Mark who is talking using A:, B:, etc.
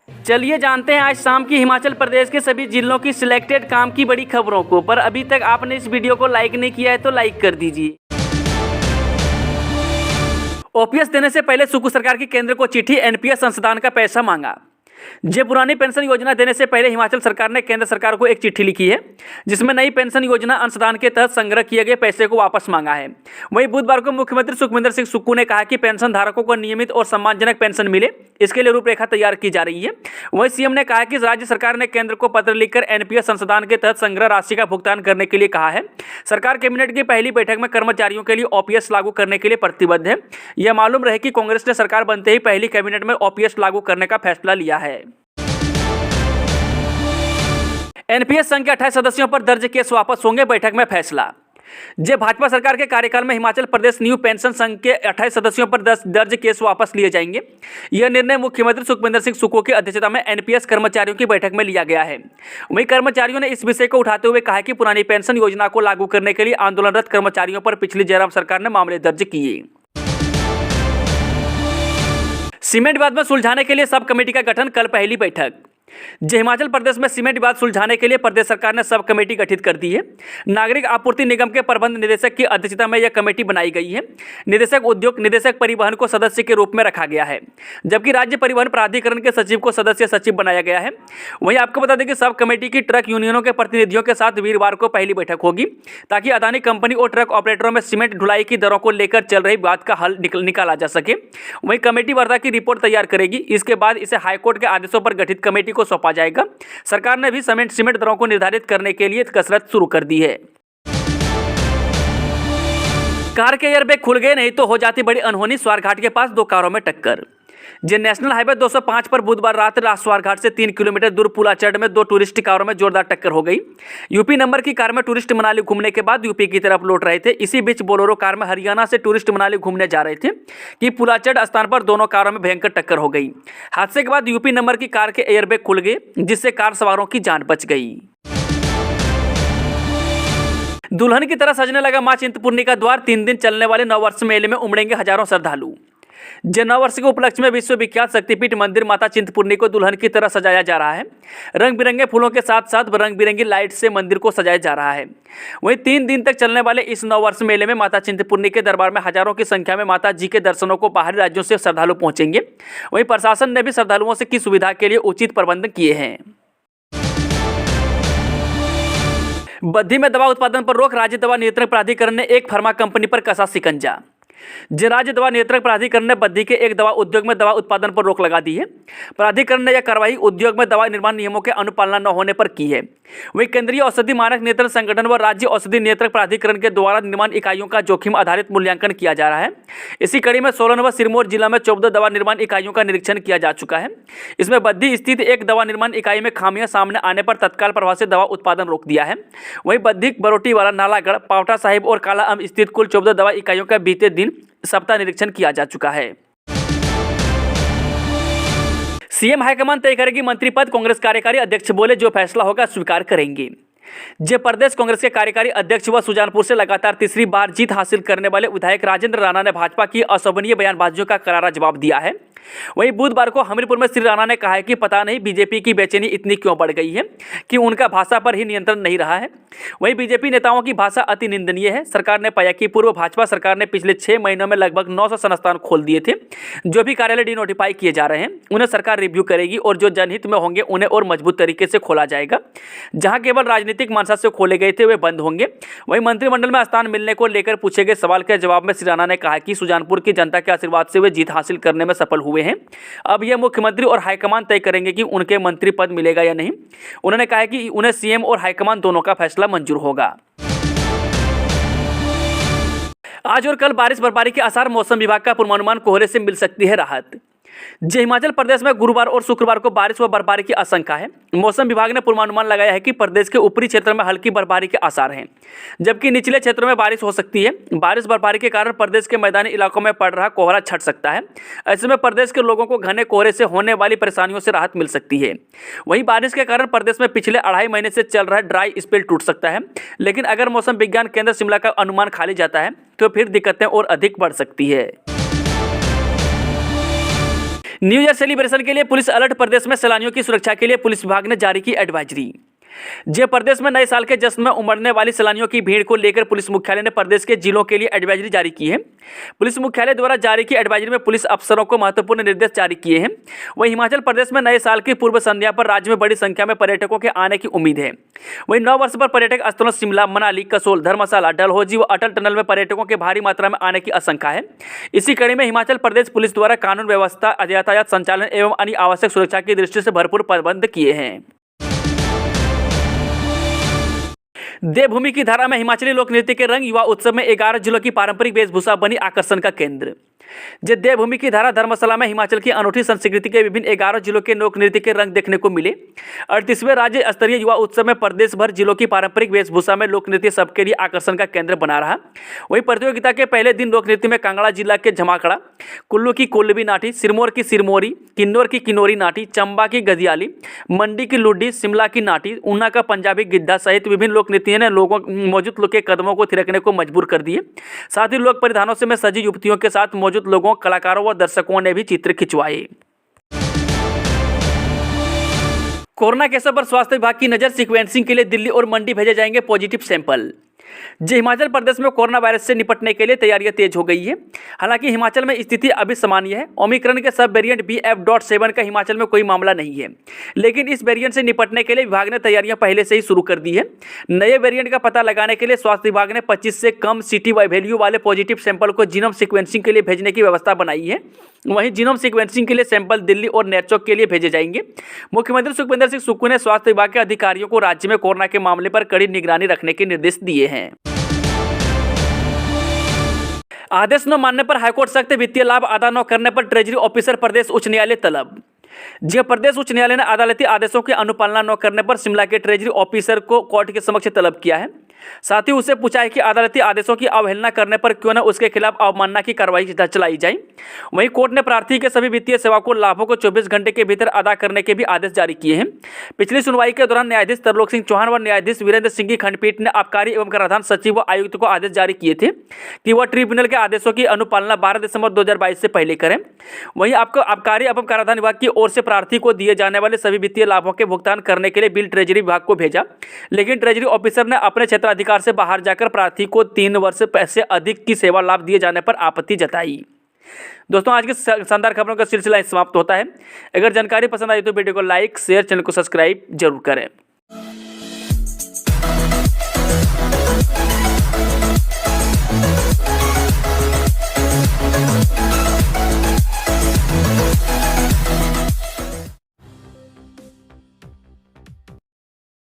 A: चलिए जानते हैं आज शाम की हिमाचल प्रदेश के सभी जिलों की सिलेक्टेड काम की बड़ी खबरों को। पर अभी तक आपने इस वीडियो को लाइक नहीं किया है तो लाइक कर दीजिए। ओपीएस देने से पहले सुक्खू सरकार की केंद्र को चिट्ठी, एनपीएस संशोधन का पैसा मांगा। पुरानी पेंशन योजना देने से पहले हिमाचल सरकार ने केंद्र सरकार को एक चिट्ठी लिखी है जिसमें नई पेंशन योजना अंशदान के तहत संग्रह किए गए पैसे को वापस मांगा है। वहीं बुधवार को मुख्यमंत्री सुखविंदर सिंह सुक्खू ने कहा कि पेंशन धारकों को नियमित और सम्मानजनक पेंशन मिले, इसके लिए रूपरेखा तैयार की जा रही है। वहीं सीएम ने कहा कि राज्य सरकार ने केंद्र को पत्र लिखकर एनपीएस संशोधन के तहत संग्रह राशि का भुगतान करने के लिए कहा है। सरकार कैबिनेट की पहली बैठक में कर्मचारियों के लिए ओपीएस लागू करने के लिए प्रतिबद्ध है। यह मालूम रहे कि कांग्रेस ने सरकार बनते ही पहली कैबिनेट में ओपीएस लागू करने का फैसला लिया है। एनपीएस संघ के 28 सदस्यों पर दर्ज केस वापस होंगे, बैठक में फैसला। भाजपा सरकार के कार्यकाल में हिमाचल प्रदेश न्यू पेंशन संघ के 28 सदस्यों पर दर्ज केस वापस लिए जाएंगे। यह निर्णय मुख्यमंत्री सुखविंदर सिंह सुक्खू की अध्यक्षता में एनपीएस कर्मचारियों की बैठक में लिया गया है। वहीं कर्मचारियों ने इस विषय को उठाते हुए कहा कि पुरानी पेंशन योजना को लागू करने के लिए आंदोलनरत कर्मचारियों पर पिछली जयराम सरकार ने मामले दर्ज किए। सीमेंट विवाद में सुलझाने के लिए सब कमेटी का गठन, कल पहली बैठक। हिमाचल प्रदेश में सीमेंट विवाद सुलझाने के लिए प्रदेश सरकार ने सब कमेटी गठित कर दी है। नागरिक आपूर्ति निगम के प्रबंध निदेशक की अध्यक्षता में यह कमेटी बनाई गई है। निदेशक उद्योग, निदेशक परिवहन को सदस्य के रूप में रखा गया है, जबकि राज्य परिवहन प्राधिकरण के सचिव को सदस्य सचिव बनाया गया है। वहीं आपको बता दें कि सब कमेटी की ट्रक यूनियनों के प्रतिनिधियों के साथ वीरवार को पहली बैठक होगी ताकि अदानी कंपनी और ट्रक ऑपरेटरों में सीमेंट ढुलाई की दरों को लेकर चल रही बात का हल निकाला जा सके। वहीं कमेटी वर्धा की रिपोर्ट तैयार करेगी। इसके बाद इसे हाईकोर्ट के आदेशों पर गठित कमेटी को सौंपा जाएगा। सरकार ने भी सीमेंट दरों को निर्धारित करने के लिए कसरत शुरू कर दी है। कार के एयरबैग खुल गए, नहीं तो हो जाती बड़ी अनहोनी। स्वारघाट के पास दो कारों में टक्कर। नेशनल हाईवे 205 पर बुधवार रात स्वारघाट से 3 किलोमीटर दूर पुलाचड़ में दो टूरिस्ट कारों में जोरदार टक्कर हो गई। यूपी नंबर की कार में टूरिस्ट मनाली घूमने के बाद यूपी की तरफ लौट रहे थे। इसी बीच बोलेरो कार में हरियाणा से टूरिस्ट मनाली घूमने जा रहे थे कि पुलाचड़ स्थान पर दोनों कारों में भयंकर टक्कर हो गई। हादसे के बाद यूपी नंबर की कार के एयरबैग खुल गए, जिससे कार सवारों की जान बच गई। दुल्हन की तरह सजने लगा मां चिंतपूर्णी का द्वार। 3 दिन चलने वाले नववर्ष मेले में उमड़ेंगे हजारों श्रद्धालु। नववर्ष के उपलक्ष्य में विश्वविख्यात शक्तिपीठ मंदिर माता चिंतपूर्णी को दुल्हन की तरह सजाया जा रहा है। रंग बिरंगे फूलों के साथ साथ रंग बिरंगी लाइट से मंदिर को सजाया जा रहा है। वहीं 3 दिन तक चलने वाले इस नववर्ष मेले में माता चिंतपूर्णी के दरबार में हजारों की संख्या में माता जी के दर्शनों को बाहरी राज्यों से श्रद्धालु पहुंचेंगे। वहीं प्रशासन ने भी श्रद्धालुओं की सुविधा के लिए उचित प्रबंध किए हैं। बद्दी में दवा उत्पादन पर रोक। राज्य दवा नियंत्रण प्राधिकरण ने एक फार्मा कंपनी पर कसा शिकंजा। राज्य दवा नियंत्रण प्राधिकरण ने बद्दी के एक दवा उद्योग में दवा उत्पादन पर रोक लगा दी है। प्राधिकरण ने यह कार्रवाई उद्योग में दवा निर्माण नियमों के अनुपालना न होने पर की है। वहीं केंद्रीय औषधि मानक नियंत्रण संगठन व राज्य औषधि नियंत्रण प्राधिकरण के द्वारा निर्माण इकाइयों का जोखिम आधारित मूल्यांकन किया जा रहा है। इसी कड़ी में सोलन व सिरमौर जिला में 14 दवा निर्माण इकाइयों का निरीक्षण किया जा चुका है। इसमें बद्दी स्थित एक दवा निर्माण इकाई में खामियां सामने आने पर तत्काल प्रभाव से दवा उत्पादन रोक दिया है। वहीं बद्दी, बरोटीवाला, नालागढ़, पावटा साहिब और काला अम्ब स्थित कुल 14 दवा इकाइयों का बीते दिन सप्ताह निरीक्षण किया जा चुका है। सीएम हाईकमान तय करेगी मंत्री पद, कांग्रेस कार्यकारी अध्यक्ष बोले जो फैसला होगा स्वीकार करेंगे। प्रदेश कांग्रेस के कार्यकारी अध्यक्ष व सुजानपुर से लगातार तीसरी बार जीत हासिल करने वाले विधायक राजेंद्र राणा ने भाजपा की अशोभनीय बयानबाजियों का करारा जवाब दिया है। वहीं बुधवार को हमीरपुर में श्री राणा ने कहा है कि पता नहीं बीजेपी की बेचैनी इतनी क्यों बढ़ गई है कि उनका भाषा पर ही नियंत्रण नहीं रहा है। वहीं बीजेपी नेताओं की भाषा अति निंदनीय है। सरकार ने पाया कि पूर्व भाजपा सरकार ने पिछले 6 महीनों में लगभग 900 संस्थान खोल दिए थे। जो भी कार्यालय डिनोटिफाई किए जा रहे हैं उन्हें सरकार रिव्यू करेगी और जो जनहित में होंगे उन्हें और मजबूत तरीके से खोला जाएगा। जहां केवल राजनीतिक मंशा से खोले गए थे वे बंद होंगे। वहीं मंत्रिमंडल में स्थान मिलने को लेकर पूछे गए सवाल के जवाब में श्री राणा ने कहा कि सुजानपुर की जनता के आशीर्वाद से वे जीत हासिल करने में सफल हुए हैं। अब यह मुख्यमंत्री और हाईकमान तय करेंगे कि उनके मंत्री पद मिलेगा या नहीं। उन्होंने कहा कि उन्हें सीएम और हाईकमान दोनों का फैसला मंजूर होगा। आज और कल बारिश बर्फबारी के आसार। मौसम विभाग का पूर्वानुमान, कोहरे से मिल सकती है राहत। हिमाचल प्रदेश में गुरुवार और शुक्रवार को बारिश व बर्फबारी की आशंका है। मौसम विभाग ने पूर्वानुमान लगाया है कि प्रदेश के ऊपरी क्षेत्र में हल्की बर्फबारी के आसार हैं, जबकि निचले क्षेत्रों में बारिश हो सकती है। बारिश बर्फबारी के कारण प्रदेश के मैदानी इलाकों में पड़ रहा कोहरा छट सकता है। ऐसे में प्रदेश के लोगों को घने कोहरे से होने वाली परेशानियों से राहत मिल सकती है। वहीं बारिश के कारण प्रदेश में पिछले 2.5 महीने से चल रहा ड्राई स्पेल टूट सकता है, लेकिन अगर मौसम विज्ञान केंद्र शिमला का अनुमान खाली जाता है तो फिर दिक्कतें और अधिक बढ़ सकती है। न्यू ईयर सेलिब्रेशन के लिए पुलिस अलर्ट। प्रदेश में सैलानियों की सुरक्षा के लिए पुलिस विभाग ने जारी की एडवाइजरी। जय प्रदेश में नए साल के जश्न में उमड़ने वाली सैलानियों की भीड़ को लेकर पुलिस मुख्यालय ने प्रदेश के जिलों के लिए एडवाइजरी जारी की है। पुलिस मुख्यालय द्वारा जारी की एडवाइजरी में पुलिस अफसरों को महत्वपूर्ण निर्देश जारी किए हैं। वहीं हिमाचल प्रदेश में नए साल की पूर्व संध्या पर राज्य में बड़ी संख्या में पर्यटकों के आने की उम्मीद है। वहीं 9 वर्ष पर पर्यटक स्थलों शिमला, मनाली, कसोल, धर्मशाला, डलहौजी व अटल टनल में पर्यटकों के भारी मात्रा में आने की आशंका है। इसी कड़ी में हिमाचल प्रदेश पुलिस द्वारा कानून व्यवस्था, यातायात संचालन एवं अन्य आवश्यक सुरक्षा की दृष्टि से भरपूर प्रबंध किए हैं। देवभूमि की धारा में हिमाचली लोक नृत्य के रंग। युवा उत्सव में 11 जिलों की पारंपरिक वेशभूषा बनी आकर्षण का केंद्र। जय देवभूमि की धारा धर्मशाला में हिमाचल की अनूठी संस्कृति के विभिन्न 11 जिलों के लोक नृत्य के रंग देखने को मिले। 38वें राज्य स्तरीय युवा उत्सव में प्रदेश भर जिलों की पारंपरिक वेशभूषा में लोक नृत्य सबके लिए आकर्षण का केंद्र बना रहा। वहीं प्रतियोगिता के पहले दिन लोक नृत्य में कांगड़ा जिला के झमाकड़ा, कुल्लू की कोल्लवी नाटी, सिरमौर की सिरमौरी, किन्नौर की किन्नौरी नाटी, चंबा की गदियाली, मंडी की लुड्डी, शिमला की नाटी, ऊना का पंजाबी गिद्धा सहित विभिन्न लोक नृत्य ने लोगों मौजूद लोग के कदमों को थिरकने को मजबूर कर दिए। साथ ही लोक परिधानों से में सजी युवतियों के साथ मौजूद लोगों, कलाकारों व दर्शकों ने भी चित्र खिंचवाए। कोरोना केसों पर स्वास्थ्य विभाग की नजर। सीक्वेंसिंग के लिए दिल्ली और मंडी भेजे जाएंगे पॉजिटिव सैंपल। जी हिमाचल प्रदेश में कोरोना वायरस से निपटने के लिए तैयारियां तेज हो गई है। हालांकि हिमाचल में स्थिति अभी सामान्य है। ओमिक्रॉन के सब वेरिएंट BF.7 का हिमाचल में कोई मामला नहीं है, लेकिन इस वेरिएंट से निपटने के लिए विभाग ने तैयारियां पहले से ही शुरू कर दी है। नए वेरिएंट का पता लगाने के लिए स्वास्थ्य विभाग ने 25 से कम CT वैल्यू वाले पॉजिटिव सैंपल को जीनोम सिक्वेंसिंग के लिए भेजने की व्यवस्था बनाई है। वहीं जीनोम सिक्वेंसिंग के लिए सैंपल दिल्ली और नेरचौक के लिए भेजे जाएंगे। मुख्यमंत्री सुखविंदर सिंह सुक्खू ने स्वास्थ्य विभाग के अधिकारियों को राज्य में कोरोना के मामले पर कड़ी निगरानी रखने के निर्देश दिए हैं। आदेश न मानने पर हाईकोर्ट सख्त। वित्तीय लाभ अदा न करने पर ट्रेजरी ऑफिसर प्रदेश उच्च न्यायालय तलब। जी प्रदेश उच्च न्यायालय ने अदालती आदेशों की अनुपालना न करने पर शिमला के ट्रेजरी ऑफिसर को कोर्ट के समक्ष तलब किया है। साथ ही उससे पूछा है कि अदालती आदेशों की अवहेलना करने पर क्यों न उसके खिलाफ अवमानना की कार्रवाई चलाई जाए। वहीं कोर्ट ने प्रार्थी के सभी वित्तीय सेवा को लाभों को 24 घंटे के भीतर अदा करने के भी आदेश जारी किए हैं। पिछली सुनवाई के दौरान न्यायाधीश तरलोक सिंह चौहान व न्यायाधीश वीरेंद्र सिंह की खंडपीठ ने आबकारी एवं कराधान सचिव व आयुक्त को आदेश जारी किए थे कि वह ट्रिब्यूनल के आदेशों की अनुपालना 12 दिसंबर 2022 से पहले करें। वहीं आपको आबकारी एवं कराधान विभाग की ओर से प्रार्थी को दिए जाने वाले सभी वित्तीय लाभों के भुगतान करने के लिए बिल ट्रेजरी विभाग को भेजा, लेकिन ट्रेजरी ऑफिसर ने अपने क्षेत्राधिकार से बाहर जाकर प्रार्थी को 3 वर्ष से अधिक की सेवा लाभ दिए जाने पर आपत्ति जताई। दोस्तों आज की शानदार खबरों का सिलसिला समाप्त होता है। अगर जानकारी पसंद आई तो वीडियो को लाइक, शेयर, चैनल को सब्सक्राइब जरूर करें।